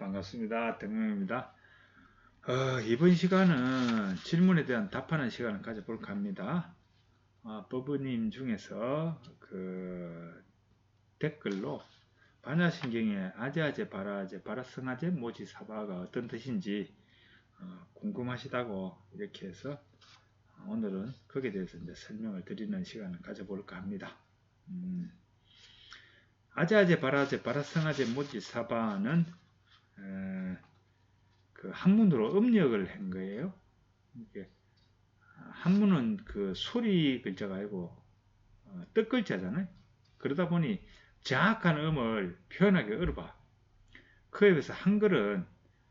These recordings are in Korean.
반갑습니다. 등명입니다. 이번 시간은 질문에 대한 답하는 시간을 가져볼까 합니다. 버브님 중에서 그 댓글로 반야신경의 아제아제 바라아제 바라성아제 모지사바가 어떤 뜻인지 궁금하시다고 이렇게 해서 오늘은 거기에 대해서 이제 설명을 드리는 시간을 가져볼까 합니다. 아제아제 바라아제 바라성아제 모지사바는 그 한문으로 음력을 한 거예요. 이게 한문은 그 소리 글자가 아니고 뜻 글자잖아요. 그러다 보니 정확한 음을 표현하기 어려워. 그에 비해서 한글은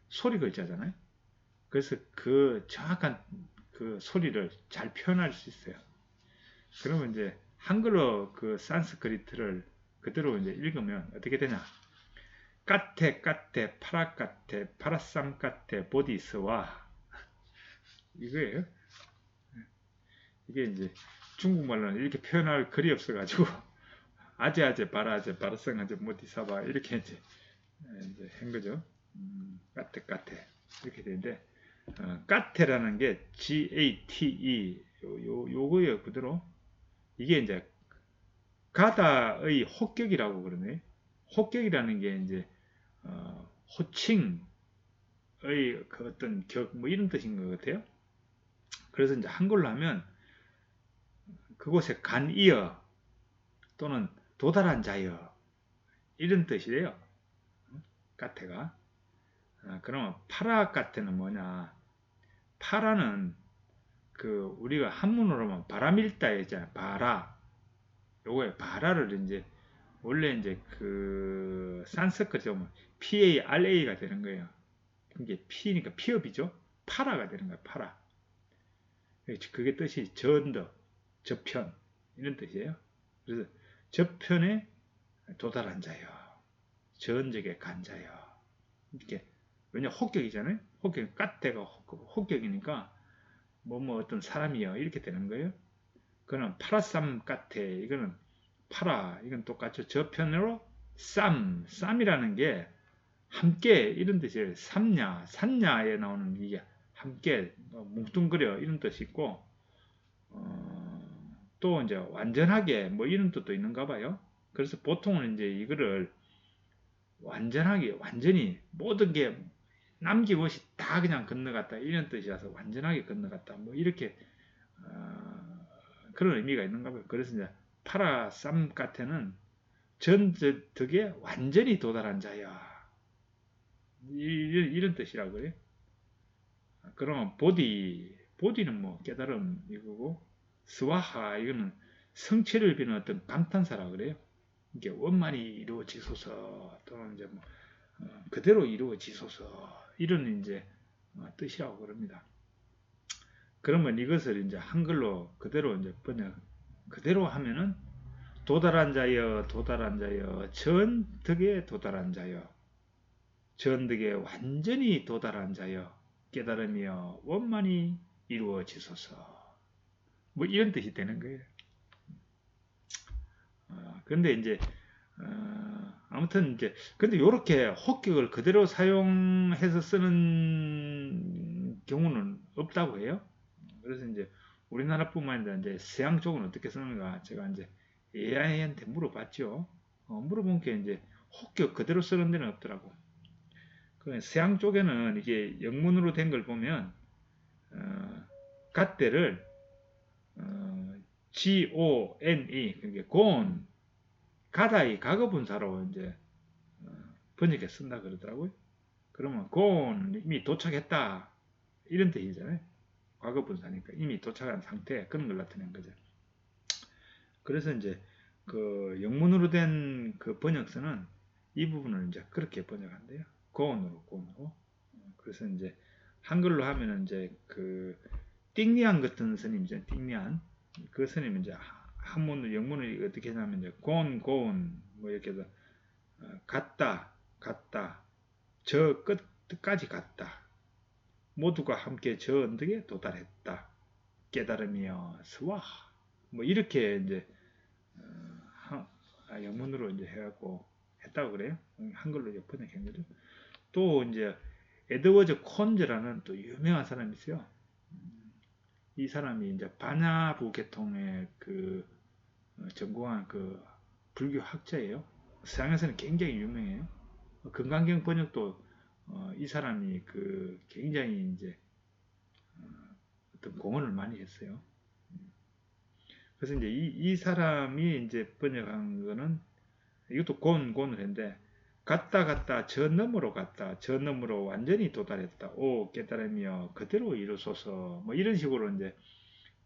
소리 글자잖아요. 그래서 그 정확한 그 소리를 잘 표현할 수 있어요. 그러면 이제 한글로 그 산스크리트를 그대로 이제 읽으면 어떻게 되냐? 까테 까테 파라까테 파라쌈까테 보디스와 이거예요. 이게 이제 중국말로는 이렇게 표현할 글이 없어가지고 아제아제 바라아제 바라성아제 모디사바 이렇게 이제 한 거죠. 까테 까테 이렇게 되는데 까테라는 게 GATE 요거예요 그대로. 이게 이제 가다의 혹격이라고 그러네. 혹격이라는 게 이제 호칭의 그 어떤 격 뭐 이런 뜻인 것 같아요. 그래서 이제 한글로 하면 그곳에 간이어 또는 도달한 자여 이런 뜻이래요. 까테가. 그러면 파라 까테는 뭐냐? 파라는 그 우리가 한문으로만 바람일다 있잖아요. 바라. 요거에 바라를 이제 원래 이제 그 산스크리트로 PARA가 되는 거예요. 이게 P니까 피업이죠. 파라가 되는 거예요. 파라. 그게 뜻이 전더, 저편 이런 뜻이에요. 그래서 저편에 도달한 자여, 전적에 간 자여. 이렇게 왜냐 혹격이잖아요. 혹격 까테가 혹격이니까 뭐 어떤 사람이여 이렇게 되는 거예요. 그거는 파라쌈 까테 이거는 파라 이건 똑같죠. 저편으로 쌈이라는 게 함께 이런 뜻이에요. 삼냐 산냐에 나오는 이게 함께 뭉뚱그려 이런 뜻이 있고 또 이제 완전하게 뭐 이런 뜻도 있는가 봐요. 그래서 보통은 이제 이거를 완전하게 완전히 모든 게 남김없이 다 그냥 건너갔다 이런 뜻이라서 완전하게 건너갔다 뭐 이렇게 그런 의미가 있는가 봐요. 그래서 이제 파라쌈 까테는 전적에 완전히 도달한 자야 이런 뜻이라고 그래요. 그러면 보디는 뭐 깨달음 이거고 스와하 이거는 성취를 비는 어떤 감탄사라 그래요. 이게 원만히 이루어지소서 또는 이제 뭐 그대로 이루어지소서 이런 이제 뜻이라고 그럽니다. 그러면 이것을 이제 한글로 그대로 이제 번역 그대로 하면은 도달한 자여 도달한 자여 전득에 도달한 자여 전득에 완전히 도달한 자여 깨달음이여 원만히 이루어지소서 뭐 이런 뜻이 되는 거예요. 그런데 이제 아무튼 이제 근데 요렇게 혹격을 그대로 사용해서 쓰는 경우는 없다고 해요. 그래서 이제 우리나라뿐만 아니라 이제 서양 쪽은 어떻게 쓰는가 제가 이제 AI한테 물어봤죠. 물어본 게 이제 혹격 그대로 쓰는 데는 없더라고. 그 서양 쪽에는 이게 영문으로 된 걸 보면 갓대를 Gone 그게 gone 가다의 과거분사로 이제 번역해 쓴다 그러더라고요. 그러면 gone 이미 도착했다 이런 뜻이잖아요. 과거분사니까 이미 도착한 상태 그런 걸 나타낸 거죠. 그래서 이제 그 영문으로 된 그 번역서는 이 부분을 이제 그렇게 번역한대요. gone으로. 그래서 이제 한글로 하면은 이제 그 띵리안 같은 스님이죠. 띵리안 그 스님 이제 한문으로 영문을 어떻게 하냐면 이제 gone 뭐 이렇게 해서 갔다 저 끝까지 갔다 모두가 함께 저 언덕에 도달했다 깨달음이여 스와 뭐 이렇게 이제 영문으로 이제 해갖고 했다고 그래요. 한글로 번역한 거죠. 또 이제 에드워즈 콘즈라는 또 유명한 사람이 있어요. 이 사람이 이제 바냐부 계통의 그 전공한 그 불교 학자예요. 서양에서는 굉장히 유명해요. 금강경 번역도 이 사람이 그 굉장히 이제 어떤 공헌을 많이 했어요. 그래서 이제 이 사람이 이제 번역한 거는 이것도 곤을 했는데 갔다 저 너머로 갔다 저 너머로 완전히 도달했다 오 깨달으며 그대로 이루소서 뭐 이런 식으로 이제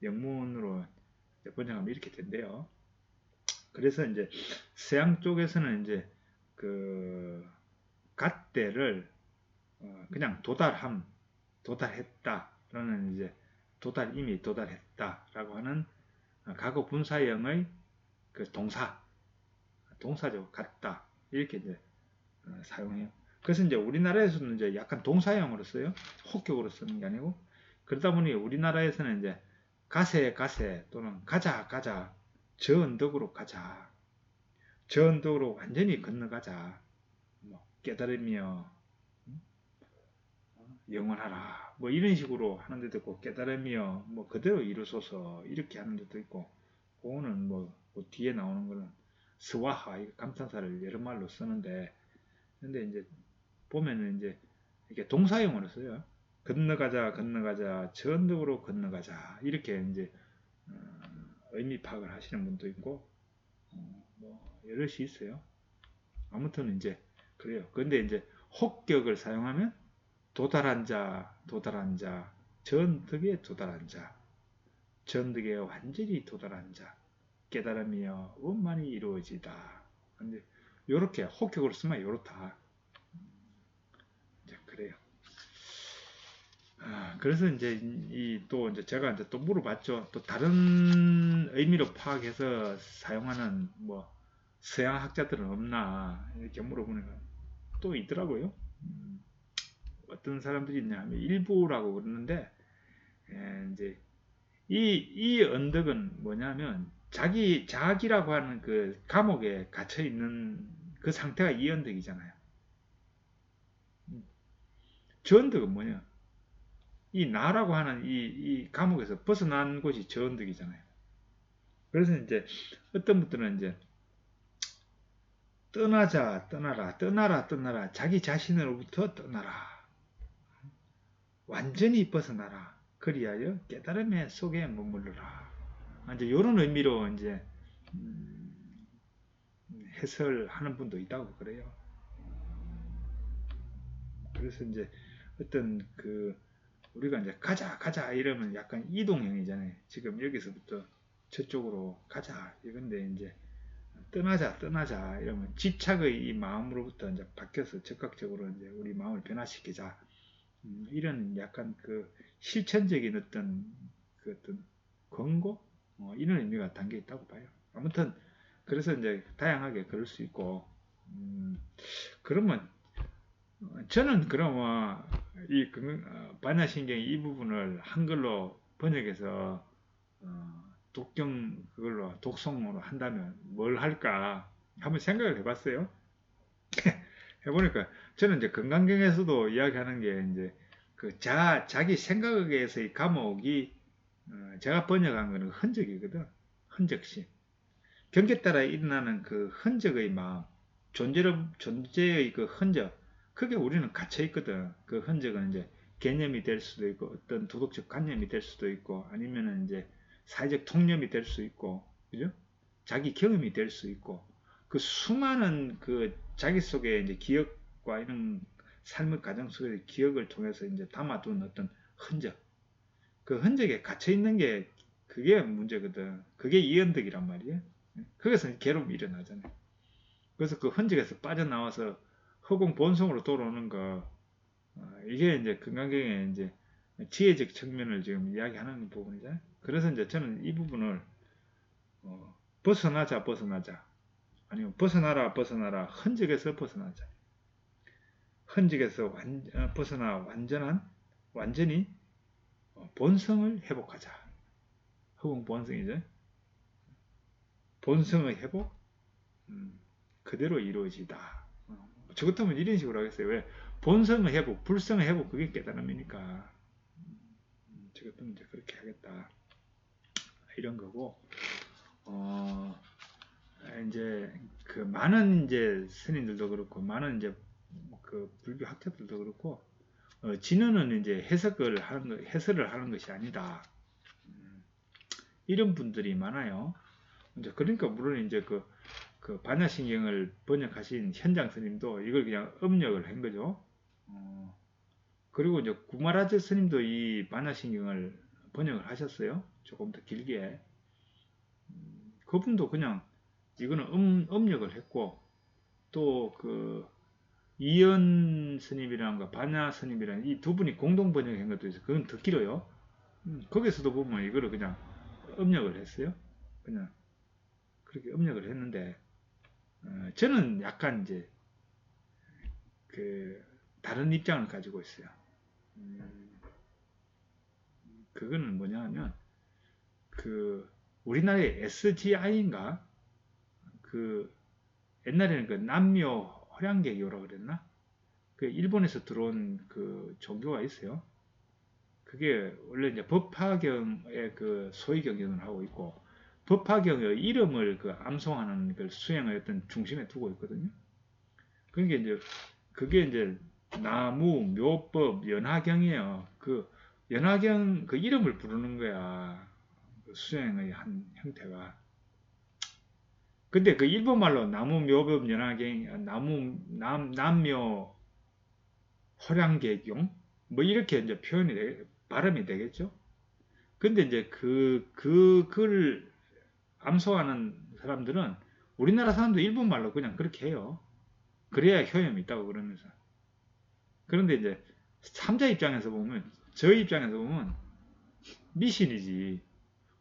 영문으로 이제 번역하면 이렇게 된대요. 그래서 이제 서양 쪽에서는 이제 그 갓대를 그냥 도달했다라는 이제 이미 도달했다라고 하는 과거 분사형의 그 동사죠. 갔다 이렇게 이제 사용해요. 그래서 이제 우리나라에서는 이제 약간 동사형으로 써요. 혹격으로 쓰는 게 아니고 그러다 보니 우리나라에서는 이제 가세 또는 가자 저 언덕으로 가자 저 언덕으로 완전히 건너가자 뭐 깨달으며 영원하라 뭐 이런 식으로 하는 데도 있고 깨달으며 뭐 그대로 이루소서 이렇게 하는 데도 있고 그거는 그 뒤에 나오는 거는 스와하 감탄사를 여러 말로 쓰는데 근데 이제 보면은 이제 이렇게 동사형으로 써요. 건너가자 저 언덕으로 건너가자 이렇게 이제 의미 파악을 하시는 분도 있고 뭐 여럿이 있어요. 아무튼 이제 그래요. 근데 이제 혹격을 사용하면 도달한 자, 전득에 도달한 자, 전득에 완전히 도달한 자, 깨달음이여 원만히 이루어지다. 근데 요렇게 혹격으로 쓰면 요렇다. 이제 그래요. 그래서 이제 또 이제 제가 이제 또 물어봤죠. 또 다른 의미로 파악해서 사용하는 뭐 서양 학자들은 없나 이렇게 물어보니까 또 있더라고요. 어떤 사람들이 있냐면 일부라고 그러는데 이제 이 언덕은 뭐냐면 자기라고 하는 그 감옥에 갇혀 있는 그 상태가 이 언덕이잖아요. 저 언덕은 뭐냐? 이 나라고 하는 이 감옥에서 벗어난 곳이 저 언덕이잖아요. 그래서 이제 어떤 분들은 이제 떠나라 자기 자신으로부터 떠나라 완전히 벗어나라 그리하여 깨달음의 속에 머물러라 이제 이런 의미로 이제 해설하는 분도 있다고 그래요. 그래서 이제 어떤 그 우리가 이제 가자 이러면 약간 이동형이잖아요. 지금 여기서부터 저쪽으로 가자 이건데 이제 떠나자 이러면 집착의 이 마음으로부터 이제 바뀌어서 적극적으로 이제 우리 마음을 변화시키자 이런 약간 그 실천적인 어떤 권고 이런 의미가 담겨 있다고 봐요. 아무튼 그래서 이제 다양하게 그럴 수 있고 그러면 저는 그러면 이 반야신경 이 부분을 한글로 번역해서 그걸로 독송으로 한다면 뭘 할까 한번 생각을 해봤어요. 해보니까 저는 이제 건강경에서도 이야기하는 게 이제 그 자기 생각에서의 감옥이 제가 번역한 거는 흔적이거든. 흔적심. 경계 따라 일어나는 그 흔적의 마음, 존재의 그 흔적, 그게 우리는 갇혀 있거든. 그 흔적은 이제 개념이 될 수도 있고, 어떤 도덕적 관념이 될 수도 있고, 아니면은 이제 사회적 통념이 될 수 있고, 그죠? 자기 경험이 될 수 있고, 그 수많은 그 자기 속에 이제 기억과 이런 삶의 과정 속의 기억을 통해서 이제 담아둔 어떤 흔적, 그 흔적에 갇혀 있는 게 그게 문제거든. 그게 이언덕이란 말이에요. 거기서 괴로움이 일어나잖아요. 그래서 그 흔적에서 빠져나와서 허공 본성으로 돌아오는 거, 이게 이제 건강경의 이제 지혜적 측면을 지금 이야기하는 부분이잖아요. 그래서 이제 저는 이 부분을 벗어나자 아니면 벗어나라 흔적에서 벗어나자 흔적에서 벗어나 완전히 본성을 회복하자. 허공 본성이죠. 본성의 회복 그대로 이루어지다. 저 같으면 이런 식으로 하겠어요. 왜? 본성의 회복, 불성의 회복, 그게 깨달음이니까 저것도 이제 그렇게 하겠다 이런 거고. 이제 그 많은 이제 스님들도 그렇고 많은 이제 그 불교 학자들도 그렇고 진언은 이제 해설을 하는 것이 아니다. 이런 분들이 많아요. 이제 그러니까 물론 이제 그 반야신경을 번역하신 현장 스님도 이걸 그냥 음력을 한 거죠. 그리고 이제 구마라즈 스님도 이 반야신경을 번역을 하셨어요. 조금 더 길게. 그분도 그냥 이거는 음력을 했고, 또 그 이연 스님이라는 반야 스님이라는 이 두 분이 공동 번역한 것도 있어요. 그건 더 길어요. 거기서도 보면 이거를 그냥 음력을 했어요. 그냥 그렇게 음력을 했는데 저는 약간 이제 그 다른 입장을 가지고 있어요. 그거는 뭐냐 하면 그 우리나라의 SGI인가 그 옛날에는 그 남묘 호량개교라고 그랬나? 그 일본에서 들어온 그 종교가 있어요. 그게 원래 이제 법화경의 그 소위 경영을 하고 있고 법화경의 이름을 그 암송하는 그 수행의 어떤 중심에 두고 있거든요. 그게 이제 그게 이제 나무, 묘법, 연화경이에요. 그 연화경 그 이름을 부르는 거야. 그 수행의 한 형태가. 근데 그 일본말로 나무, 묘법, 연화경, 남묘, 호량계경 뭐 이렇게 이제 발음이 되겠죠. 근데 이제 그걸 암송하는 사람들은 우리나라 사람도 일본말로 그냥 그렇게 해요. 그래야 효험이 있다고 그러면서. 그런데 이제 삼자 입장에서 보면, 저희 입장에서 보면 미신이지.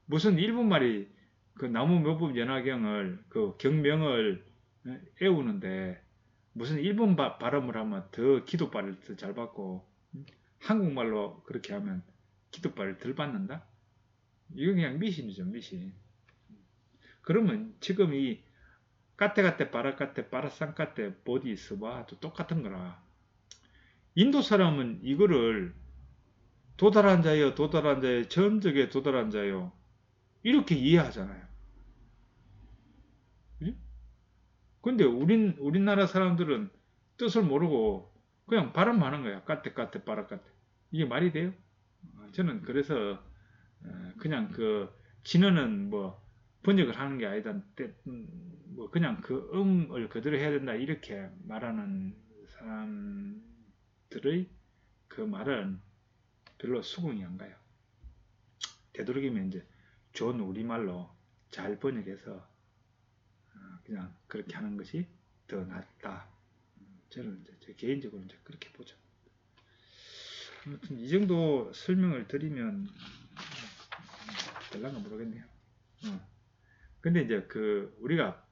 무슨 일본말이 그 나무 묘법 연화경을 그 경명을 애우는데 무슨 일본 발음을 하면 더 기도발을 더 잘 받고 한국말로 그렇게 하면 기도발을 덜 받는다? 이건 그냥 미신이죠, 미신. 그러면 지금 이 까떼까떼 빠라까떼 빠라쌍까떼 보디 스바도 똑같은 거라. 인도 사람은 이거를 도달한 자요, 도달한 자요, 전적에 도달한 자요 이렇게 이해하잖아요. 그지? 근데 우리나라 사람들은 뜻을 모르고 그냥 발음하는 거야. 까떼까떼 빠라까떼. 이게 말이 돼요? 저는 그래서 그냥 그 진어는 뭐 번역을 하는 게 아니다. 뭐 그냥 그 음을 그대로 해야 된다 이렇게 말하는 사람들의 그 말은 별로 수긍이 안 가요. 되도록이면 이제 좋은 우리말로 잘 번역해서 그냥 그렇게 하는 것이 더 낫다. 저는 이제 개인적으로 이제 그렇게 보죠. 아무튼 이 정도 설명을 드리면 될란가 모르겠네요. 근데 이제 우리가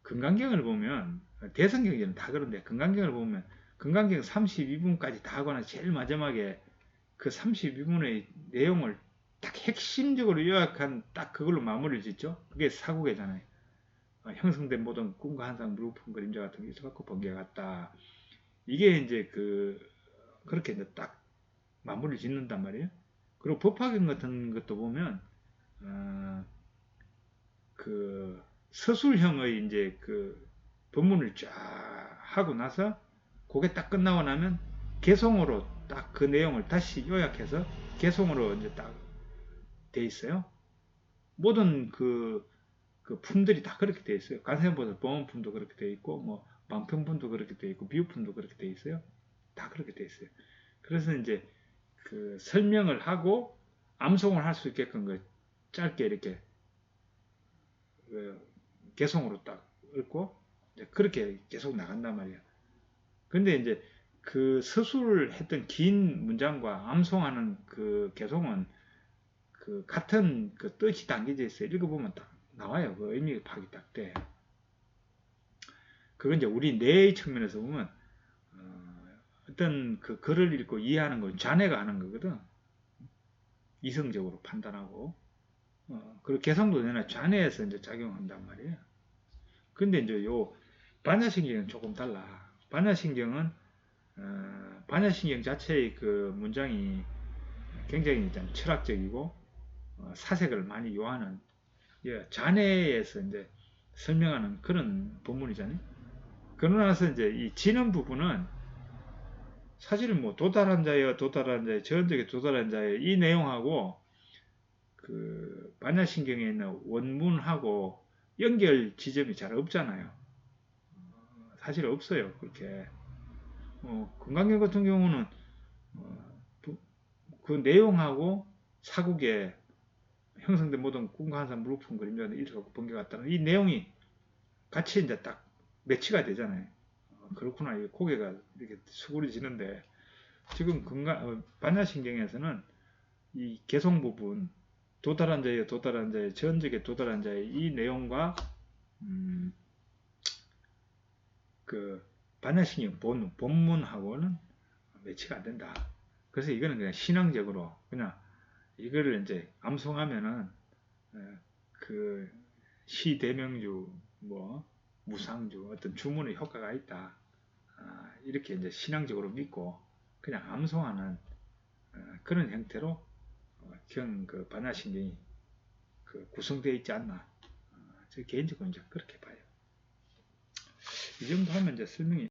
금강경을 보면 대성경전은 다 그런데 금강경을 보면 금강경 32분까지 다 하거나 제일 마지막에 그 32분의 내용을 딱 핵심적으로 요약한 딱 그걸로 마무리를 짓죠. 그게 사국이잖아요. 형성된 모든 꿈과 환상, 물품, 그림자 같은 게 있어갖고 번개 같다. 이게 이제 그렇게 이제 딱 마무리를 짓는단 말이에요. 그리고 법화경 같은 것도 보면 그 서술형의 이제 법문을 쫙 하고 나서 그게 딱 끝나고 나면 개송으로 딱 그 내용을 다시 요약해서 개송으로 이제 딱 돼 있어요. 모든 품들이 다 그렇게 돼 있어요. 간세보다 보험품도 그렇게 돼 있고 뭐 방편품도 그렇게 돼 있고 비유품도 그렇게 돼 있어요. 다 그렇게 돼 있어요. 그래서 이제 설명을 하고 암송을 할 수 있게끔 짧게 이렇게 개송으로 딱 읽고 그렇게 계속 나간단 말이야. 근데 이제 서술을 했던 긴 문장과 암송하는 개송은 같은 뜻이 담겨져 있어요. 읽어보면 딱 나와요. 그 의미가 파악이 딱 돼. 그건 이제 우리 뇌의 측면에서 보면 어떤 글을 읽고 이해하는 건 자네가 하는 거거든. 이성적으로 판단하고 그리고 개성도 내나 좌뇌에서 이제 작용한단 말이에요. 근데 이제 요 반야신경은 조금 달라. 반야신경은 반야신경 자체의 그 문장이 굉장히 좀 철학적이고 사색을 많이 요하는 잔해에서 이제 설명하는 그런 본문이잖아요. 그러고 나서 이제 이 지는 부분은 사실은 뭐 도달한 자여 도달한 자여 저언적에 도달한 자여 이 내용하고 그 반야신경에 있는 원문하고 연결 지점이 잘 없잖아요. 사실 없어요. 그렇게 금강경 같은 경우는 그 내용하고 사국에 형성된 모든 꿈과 환상 무릎품 그림자는 이루고 번개 같다는 이 내용이 같이 이제 딱 매치가 되잖아요. 그렇구나. 이 고개가 이렇게 수그러지는데 지금 반야신경에서는 이 개성 부분 도달한 자의 도달한 자의 전적에 도달한 자의 이 내용과 그 반야신경 본문하고는 매치가 안 된다. 그래서 이거는 그냥 신앙적으로 그냥 이거를 이제 암송하면은 그 시대명주 뭐 무상주 어떤 주문의 효과가 있다. 이렇게 이제 신앙적으로 믿고 그냥 암송하는 그런 형태로 그 반야신경이 그 구성되어 있지 않나. 저 개인적으로 이제 그렇게 봐요. 이 정도 하면 이제 설명이